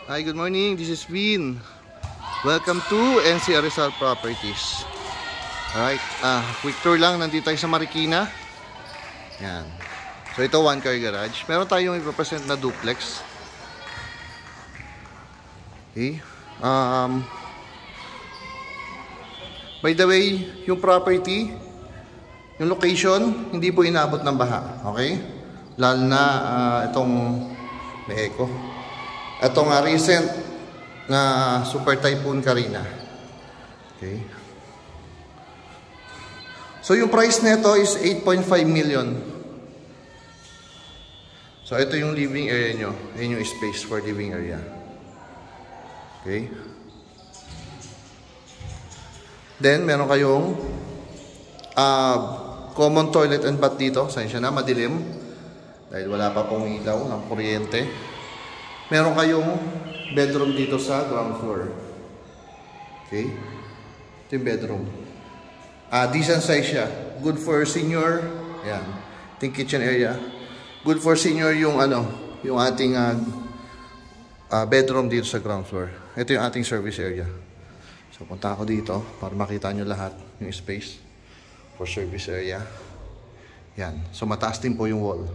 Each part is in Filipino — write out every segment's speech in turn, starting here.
Hi, good morning. This is Vin. Welcome to NCR Rizal Properties. Alright, quick tour lang. Nandito tayo sa Marikina. Yan. So ito, one car garage. Meron tayong i-represent na duplex. Okay. By the way, yung property, yung location, hindi po inaabot ng baha. Okay? Lalo na itong may echo. Itong recent na Super Typhoon Karina. Okay. So yung price nito is 8.5 million. So ito yung living area nyo. Ayan yung space for living area. Okay. Then meron kayong common toilet and bath dito. Sensya na, madilim. Dahil wala pa pong ilaw ng kuryente. Meron kayong bedroom dito sa ground floor. Okay? Ito yung bedroom. Decent size siya. Good for senior. Ayan. Ito yung kitchen area. Good for senior yung yung ating bedroom dito sa ground floor. Ito yung ating service area. So punta ako dito para makita nyo lahat yung space for service area. Yan. So mataas din po yung wall.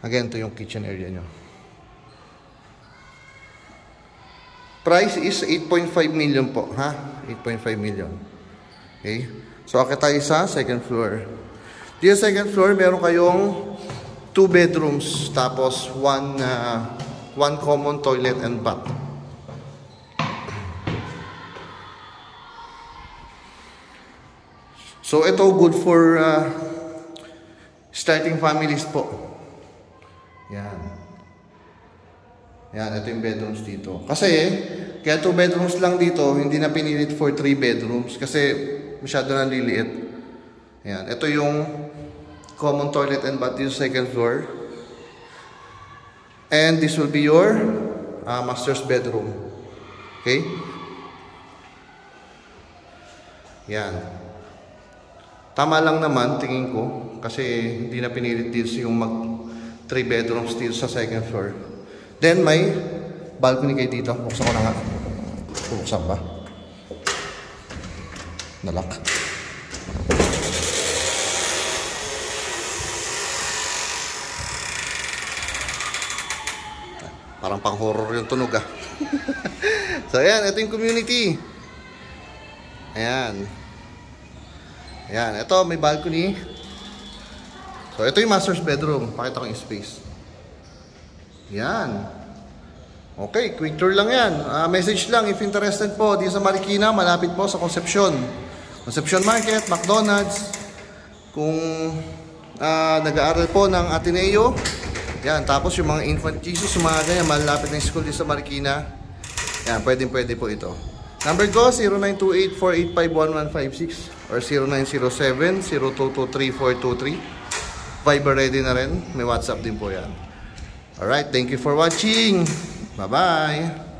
Again, ito yung kitchen area nyo. Price is 8.5 million po. 8.5 million. Okay? So, akit tayo sa second floor. Dito sa second floor, meron kayong 2 bedrooms. Tapos, one common toilet and bath. So, ito good for starting families po. Yan. Yan, ito yung bedrooms dito. Kasi, kaya 2 bedrooms lang dito, hindi na pinilit for 3 bedrooms kasi masyado na liliit. Yan, ito yung common toilet and bath dito sa second floor. And this will be your master's bedroom. Okay? Yan. Tama lang naman, tingin ko, kasi hindi na pinilit dito yung 3 bedrooms dito sa second floor. Then may balcony kayo dito. Buksan ko na nga. Buksan ba? Nalak. Parang pang horror yung tunog So ayan, ito yung community. Ayan. Ayan, ito may balcony. So, ito yung master's bedroom. Pakita ko yung space. Yan. Okay, quick tour lang yan. Message lang if interested po. Dito sa Marikina, malapit po sa Concepcion. Concepcion Market, McDonald's. Kung nag-aaral po ng Ateneo. Yan, tapos yung mga infant Jesus, yung mga ganyan, malapit na school dito sa Marikina. Yan, pwede po ito. Number ko, 0928-485-1156 or 0907-022-3423. Viber ready na rin. May WhatsApp din po yan. Alright, thank you for watching. Bye-bye.